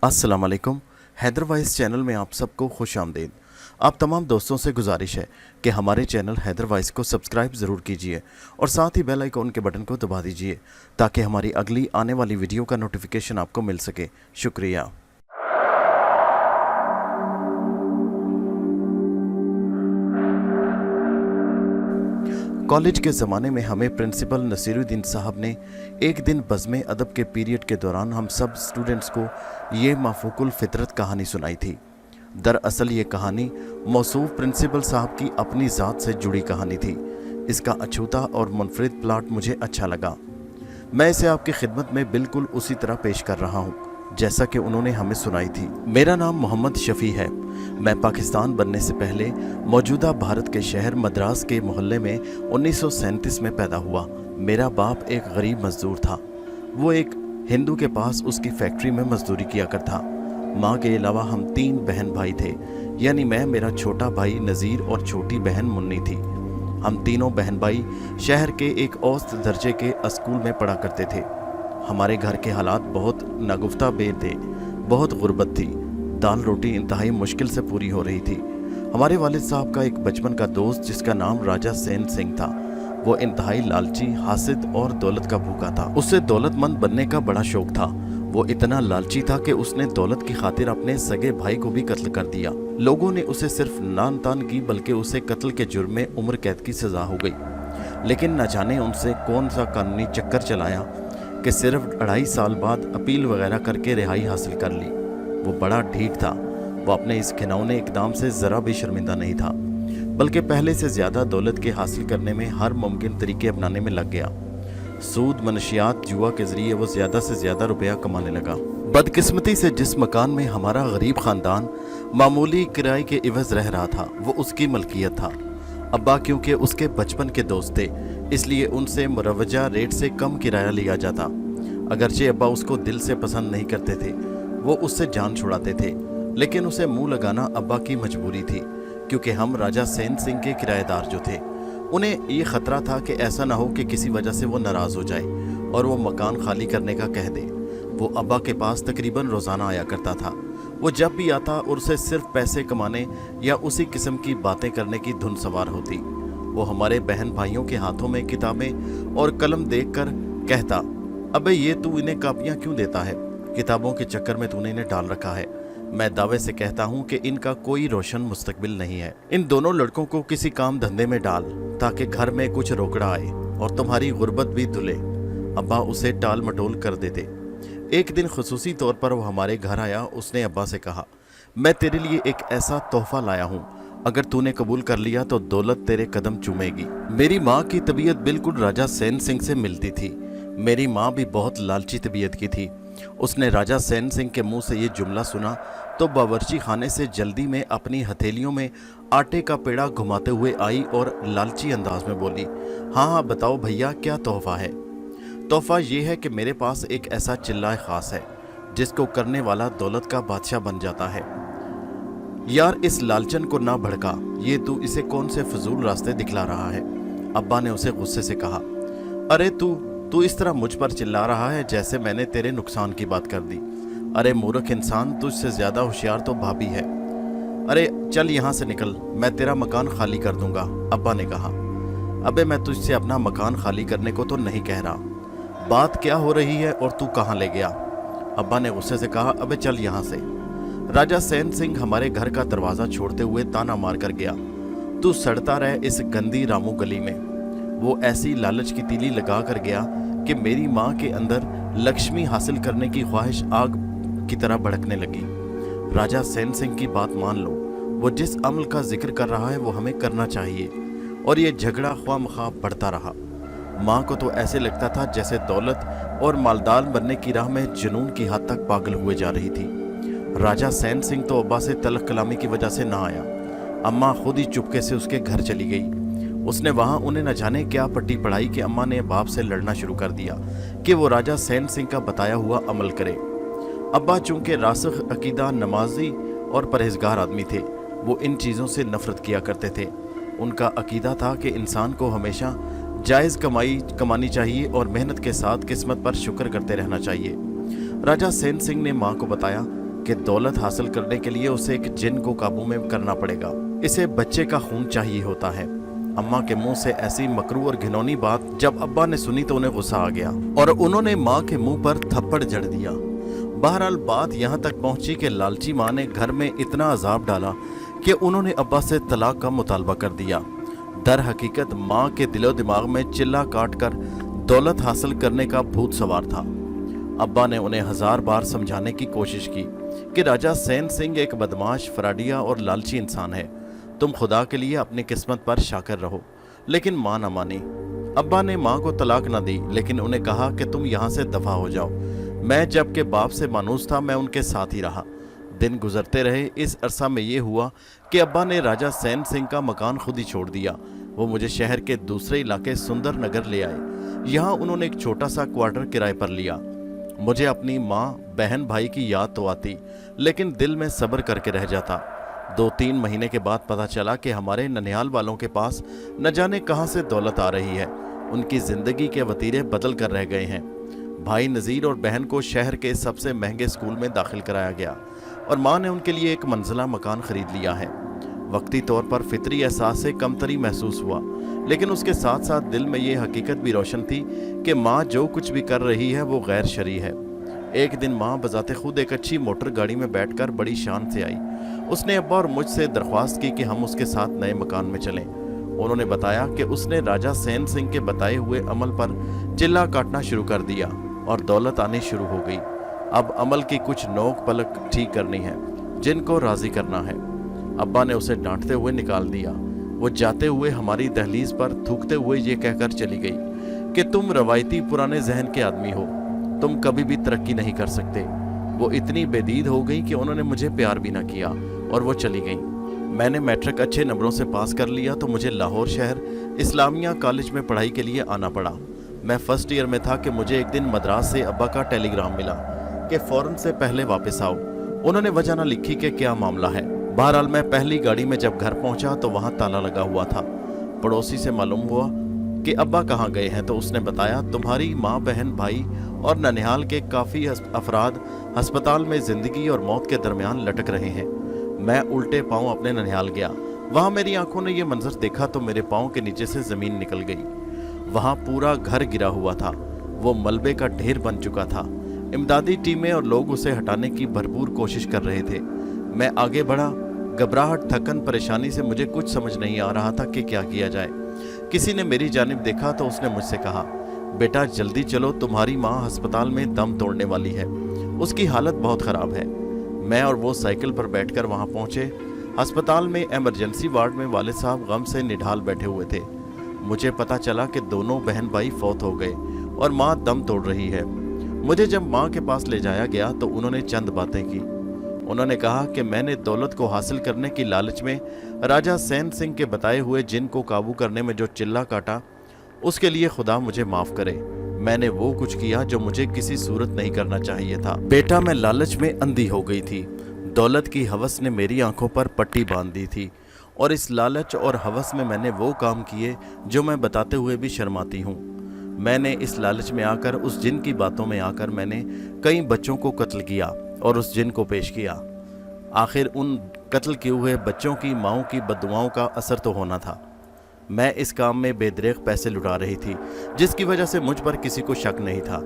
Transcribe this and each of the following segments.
अस्सलाम वालेकुम। Haider vice channel में आप सबको खुश आमदीद। आप तमाम दोस्तों से गुजारिश है कि हमारे चैनल हैदर वाइस को सब्सक्राइब ज़रूर कीजिए और साथ ही बेल आइकॉन के बटन को दबा दीजिए ताकि हमारी अगली आने वाली वीडियो का नोटिफिकेशन आपको मिल सके। शुक्रिया। कॉलेज के ज़माने में हमें प्रिंसिपल नसीरुद्दीन साहब ने एक दिन बज़्म अदब के पीरियड के दौरान हम सब स्टूडेंट्स को ये माफूकुल फितरत कहानी सुनाई थी। दरअसल ये कहानी मौसूफ प्रिंसिपल साहब की अपनी ज़ात से जुड़ी कहानी थी। इसका अछूता और मुनफरिद प्लाट मुझे अच्छा लगा। मैं इसे आपकी खिदमत में बिल्कुल उसी तरह पेश कर रहा हूँ जैसा कि उन्होंने हमें सुनाई थी। मेरा नाम मोहम्मद शफ़ी है। मैं पाकिस्तान बनने से पहले मौजूदा भारत के शहर मद्रास के मोहल्ले में 1937 में पैदा हुआ। मेरा बाप एक गरीब मजदूर था। वो एक हिंदू के पास उसकी फैक्ट्री में मजदूरी किया करता। माँ के अलावा हम 3 बहन भाई थे, यानी मैं, मेरा छोटा भाई नज़ीर और छोटी बहन मुन्नी थी। हम तीनों बहन भाई शहर के एक औसत दर्जे के स्कूल में पढ़ा करते थे। हमारे घर के हालात बहुत नागुफ्ता बे थे, बहुत गुर्बत थी। दाल रोटी इंतहाई मुश्किल से पूरी हो रही थी। हमारे वालिद साहब का एक बचपन का दोस्त जिसका नाम राजा सेन सिंह था, वो इंतहाई लालची, हासिद और दौलत का भूखा था। उसे दौलतमंद बनने का बड़ा शौक था। वो इतना लालची था कि उसने दौलत की खातिर अपने सगे भाई को भी कत्ल कर दिया। लोगों ने उसे सिर्फ नान तान की बल्कि उसे कत्ल के जुर्म में उम्र कैद की सजा हो गई। लेकिन न जाने उनसे कौन सा कानूनी चक्कर चलाया कि सिर्फ 2.5 साल बाद अपील वगैरह करके रिहाई हासिल कर ली। वो बड़ा ढीठ था। वो अपने इस घिनौने इकदाम से ज़रा भी शर्मिंदा नहीं था, बल्कि पहले से ज़्यादा दौलत के हासिल करने में हर मुमकिन तरीके अपनाने में लग गया। सूद, मनशियात, जुआ के ज़रिए वो ज़्यादा से ज़्यादा रुपया कमाने लगा। बदकिस्मती से जिस मकान में हमारा गरीब ख़ानदान मामूली किराए के इवज़ रह रहा था, वो उसकी मलकियत था। अब्बा क्योंकि उसके बचपन के दोस्त थे, इसलिए उनसे मुरवजा रेट से कम किराया लिया जाता। अगरचे अब्बा उसको दिल से पसंद नहीं करते थे, वो उससे जान छुड़ाते थे, लेकिन उसे मुंह लगाना अब्बा की मजबूरी थी, क्योंकि हम राजा सेन सिंह के किराएदार जो थे, उन्हें ये ख़तरा था कि ऐसा ना हो कि किसी वजह से वो नाराज़ हो जाए और वो मकान खाली करने का कह दे। वो अब्बा के पास तकरीबन रोज़ाना आया करता था। वो जब भी आता और उसे सिर्फ पैसे कमाने या उसी किस्म की बातें करने की धुन सवार होती। वो हमारे बहन भाइयों के हाथों में किताबें और कलम देखकर कहता, अबे ये तू इन्हें कापियाँ क्यों देता है? किताबों के चक्कर में तूने इन्हें डाल रखा है। मैं दावे से कहता हूँ कि इनका कोई रोशन मुस्तकबिल नहीं है। इन दोनों लड़कों को किसी काम धंधे में डाल ताकि घर में कुछ रोकड़ा आए और तुम्हारी गुर्बत भी धुले। अब्बा उसे टाल मटोल कर देते। एक दिन खुसूसी तौर पर वो हमारे घर आया। उसने अब्बा से कहा, मैं तेरे लिए एक ऐसा तोहफा लाया हूँ, अगर तूने कबूल कर लिया तो दौलत तेरे कदम चूमेगी। मेरी माँ की तबीयत बिल्कुल राजा सेन सिंह से मिलती थी। मेरी माँ भी बहुत लालची तबीयत की थी। उसने राजा सेन सिंह के मुंह से ये जुमला सुना तो बावर्ची खाने से जल्दी में अपनी हथेलियों में आटे का पेड़ा घुमाते हुए आई और लालची अंदाज में बोली, हाँ हाँ बताओ भैया, क्या तोहफा है? तोहफा ये है कि मेरे पास एक ऐसा चिल्लाए ख़ास है जिसको करने वाला दौलत का बादशाह बन जाता है। यार इस लालचन को ना भड़का, ये तू इसे कौन से फजूल रास्ते दिखला रहा है? अब्बा ने उसे गुस्से से कहा, अरे तू इस तरह मुझ पर चिल्ला रहा है जैसे मैंने तेरे नुकसान की बात कर दी। अरे मूर्ख इंसान, तुझसे ज़्यादा होशियार तो भाभी है। अरे चल यहाँ से निकल, मैं तेरा मकान खाली कर दूंगा। अब्बा ने कहा, अबे मैं तुझसे अपना मकान खाली करने को तो नहीं कह रहा। बात क्या हो रही है और तू कहाँ ले गया? अब्बा ने गुस्से से कहा, अबे चल यहाँ से। राजा सेन सिंह हमारे घर का दरवाज़ा छोड़ते हुए ताना मार कर गया, तू सड़ता रहे इस गंदी रामू गली में। वो ऐसी लालच की तीली लगा कर गया कि मेरी माँ के अंदर लक्ष्मी हासिल करने की ख्वाहिश आग की तरह भड़कने लगी। राजा सेन सिंह की बात मान लो, वो जिस अमल का जिक्र कर रहा है वो हमें करना चाहिए, और ये झगड़ा ख्वामख्वाह बढ़ता रहा। माँ को तो ऐसे लगता था जैसे दौलत और मालदार बनने की राह में जुनून की हद तक पागल हुए जा रही थी। राजा सेन सिंह तो अब्बा से तलख कलामी की वजह से ना आया। अम्मा खुद ही चुपके से उसके घर चली गई। उसने वहाँ उन्हें न जाने क्या पट्टी पढ़ाई कि अम्मा ने बाप से लड़ना शुरू कर दिया कि वो राजा सेन सिंह का बताया हुआ अमल करे। अब्बा चूँकि रासिख अकीदा, नमाजी और परहेजगार आदमी थे, वो इन चीज़ों से नफ़रत किया करते थे। उनका अकीदा था कि इंसान को हमेशा जायज़ कमानी चाहिए और मेहनत के साथ किस्मत पर शुक्र करते रहना चाहिए। राजा सेन सिंह ने माँ को बताया, कि दौलत हासिल करने के लिए उसे एक जिन को काबू में करना पड़ेगा। इसे बच्चे का खून चाहिए होता है। अम्मा के मुंह से ऐसी मकरू और घिनौनी बात जब अब्बा ने सुनी तो उन्हें गुस्सा आ गया और उन्होंने माँ के मुंह पर थप्पड़ जड़ दिया। बहरहाल बात यहाँ तक पहुंची कि लालची माँ ने घर में इतना अजाब डाला कि उन्होंने अब्बा से तलाक का मुतालबा कर दिया। दर हकीकत माँ के दिलो दिमाग में चिल्ला काट कर दौलत हासिल करने का भूत सवार था। अब्बा ने उन्हें 1000 बार समझाने की कोशिश की कि राजा सैन सिंह एक बदमाश, फराडिया और लालची इंसान है। तुम खुदा के लिए अपनी किस्मत पर शाकर रहो। लेकिन माँ न मानी। अब्बा ने माँ को तलाक न दी, लेकिन उन्हें कहा कि तुम यहाँ से दफा हो जाओ। मैं जबकि बाप से मानूस था, मैं उनके साथ ही रहा। दिन गुजरते रहे। इस अरसा में ये हुआ कि अब्बा ने राजा सैन सिंह का मकान खुद ही छोड़ दिया। वो मुझे शहर के दूसरे इलाके सुंदर नगर ले आए। यहाँ उन्होंने एक छोटा सा क्वार्टर किराए पर लिया। मुझे अपनी माँ, बहन, भाई की याद तो आती, लेकिन दिल में सब्र करके रह जाता। 2-3 महीने के बाद पता चला कि हमारे ननिहाल वालों के पास न जाने कहां से दौलत आ रही है। उनकी जिंदगी के वतीरे बदल कर रह गए हैं। भाई नज़ीर और बहन को शहर के सबसे महंगे स्कूल में दाखिल कराया गया और माँ ने उनके लिए एक मंजिला मकान खरीद लिया है। वक्ती तौर पर फितरी एहसास से कमतरी महसूस हुआ, लेकिन उसके साथ साथ दिल में ये हकीकत भी रोशन थी कि माँ जो कुछ भी कर रही है वो गैर शरई है। एक दिन माँ बजाते खुद एक अच्छी मोटर गाड़ी में बैठकर बड़ी शान से आई। उसने अब्बा और मुझसे दरख्वास्त की कि हम उसके साथ नए मकान में चलें। उन्होंने बताया कि उसने राजा सैन सिंह के बताए हुए अमल पर चिल्ला काटना शुरू कर दिया और दौलत आनी शुरू हो गई। अब अमल की कुछ नोक पलक ठीक करनी है, जिनको राजी करना है। अब्बा ने उसे डांटते हुए निकाल दिया। वो जाते हुए हमारी दहलीज पर थूकते हुए ये कहकर चली गई कि तुम रवायती पुराने जहन के आदमी हो, तुम कभी भी तरक्की नहीं कर सकते। वो इतनी बेदीद हो गई कि उन्होंने मुझे प्यार भी न किया और वो चली गई। मैंने मैट्रिक अच्छे नंबरों से पास कर लिया तो मुझे लाहौर शहर इस्लामिया कॉलेज में पढ़ाई के लिए आना पड़ा। मैं फर्स्ट ईयर में था कि मुझे एक दिन मद्रास से अब्बा का टेलीग्राम मिला कि फ़ौरन से पहले वापस आओ। उन्होंने वजह न लिखी कि क्या मामला है। बहरहाल मैं पहली गाड़ी में जब घर पहुंचा तो वहां ताला लगा हुआ था। पड़ोसी से मालूम हुआ कि अब्बा कहाँ गए हैं तो उसने बताया, तुम्हारी माँ, बहन, भाई और ननिहाल के काफ़ी अफराद अस्पताल में ज़िंदगी और मौत के दरमियान लटक रहे हैं। मैं उल्टे पांव अपने ननिहाल गया। वहाँ मेरी आंखों ने यह मंजर देखा तो मेरे पाँव के नीचे से ज़मीन निकल गई। वहाँ पूरा घर गिरा हुआ था। वो मलबे का ढेर बन चुका था। इमदादी टीमें और लोग उसे हटाने की भरपूर कोशिश कर रहे थे। मैं आगे बढ़ा। घबराहट, थकन, परेशानी से मुझे कुछ समझ नहीं आ रहा था कि क्या किया जाए। किसी ने मेरी जानिब देखा तो उसने मुझसे कहा, बेटा जल्दी चलो, तुम्हारी माँ अस्पताल में दम तोड़ने वाली है, उसकी हालत बहुत ख़राब है। मैं और वो साइकिल पर बैठकर वहाँ पहुँचे। अस्पताल में इमरजेंसी वार्ड में वालिद साहब गम से निढाल बैठे हुए थे। मुझे पता चला कि दोनों बहन भाई फौत हो गए और माँ दम तोड़ रही है। मुझे जब माँ के पास ले जाया गया तो उन्होंने चंद बातें की। उन्होंने कहा कि मैंने दौलत को हासिल करने की लालच में राजा सैन सिंह के बताए हुए जिन को काबू करने में जो चिल्ला काटा, उसके लिए खुदा मुझे माफ़ करे। मैंने वो कुछ किया जो मुझे किसी सूरत नहीं करना चाहिए था। बेटा, मैं लालच में अंधी हो गई थी। दौलत की हवस ने मेरी आंखों पर पट्टी बांध दी थी और इस लालच और हवस में मैंने वो काम किए जो मैं बताते हुए भी शर्माती हूँ। मैंने इस लालच में आकर, उस जिन की बातों में आकर मैंने कई बच्चों को कत्ल किया और उस जिन को पेश किया। आखिर उन कत्ल किए हुए बच्चों की माँओं की बद्दुआओं का असर तो होना था। मैं इस काम में बेदरेग पैसे लुटा रही थी, जिसकी वजह से मुझ पर किसी को शक नहीं था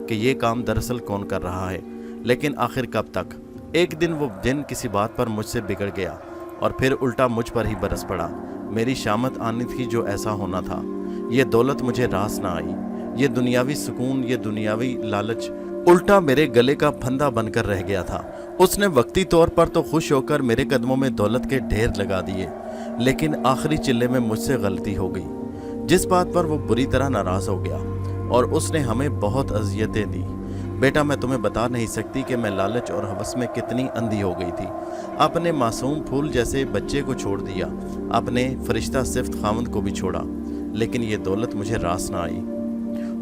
कि ये काम दरअसल कौन कर रहा है। लेकिन आखिर कब तक? एक दिन वो जिन किसी बात पर मुझसे बिगड़ गया और फिर उल्टा मुझ पर ही बरस पड़ा। मेरी शामत आनी थी जो ऐसा होना था। ये दौलत मुझे रास ना आई। ये दुनियावी सुकून, ये दुनियावी लालच उल्टा मेरे गले का फंदा बनकर रह गया था। उसने वक्ती तौर पर तो खुश होकर मेरे कदमों में दौलत के ढेर लगा दिए, लेकिन आखिरी चिल्ले में मुझसे गलती हो गई, जिस बात पर वो बुरी तरह नाराज़ हो गया और उसने हमें बहुत अजियतें दी। बेटा, मैं तुम्हें बता नहीं सकती कि मैं लालच और हवस में कितनी अंधी हो गई थी। अपने मासूम फूल जैसे बच्चे को छोड़ दिया, अपने फरिश्ता सिफ्त खामद को भी छोड़ा, लेकिन ये दौलत मुझे रास ना आई।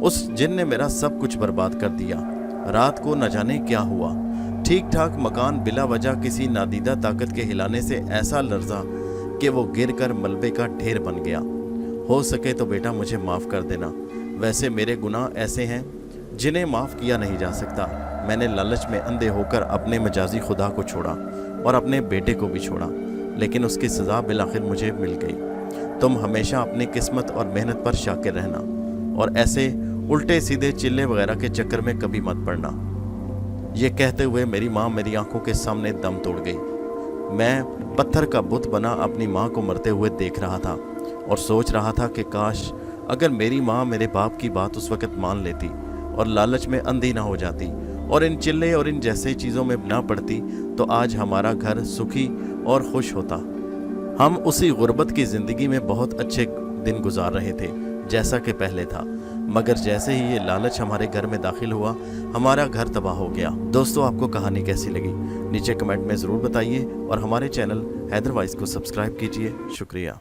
उस जिन ने मेरा सब कुछ बर्बाद कर दिया। रात को न जाने क्या हुआ, ठीक ठाक मकान बिला वजह किसी नादीदा ताकत के हिलाने से ऐसा लर्जा कि वो गिरकर मलबे का ढेर बन गया। हो सके तो बेटा मुझे माफ़ कर देना। वैसे मेरे गुनाह ऐसे हैं जिन्हें माफ़ किया नहीं जा सकता। मैंने लालच में अंधे होकर अपने मजाजी खुदा को छोड़ा और अपने बेटे को भी छोड़ा, लेकिन उसकी सज़ा बिलाखिर मुझे मिल गई। तुम हमेशा अपनी किस्मत और मेहनत पर शाकिर रहना और ऐसे उल्टे सीधे चिल्ले वगैरह के चक्कर में कभी मत पड़ना। ये कहते हुए मेरी माँ मेरी आंखों के सामने दम तोड़ गई। मैं पत्थर का बुत बना अपनी माँ को मरते हुए देख रहा था और सोच रहा था कि काश अगर मेरी माँ मेरे बाप की बात उस वक़्त मान लेती और लालच में अंधी ना हो जाती और इन चिल्ले और इन जैसे चीज़ों में ना पड़ती, तो आज हमारा घर सुखी और खुश होता। हम उसी गुर्बत की ज़िंदगी में बहुत अच्छे दिन गुजार रहे थे जैसा कि पहले था, मगर जैसे ही ये लालच हमारे घर में दाखिल हुआ, हमारा घर तबाह हो गया। दोस्तों, आपको कहानी कैसी लगी नीचे कमेंट में ज़रूर बताइए और हमारे चैनल हैदर वॉइस को सब्सक्राइब कीजिए। शुक्रिया।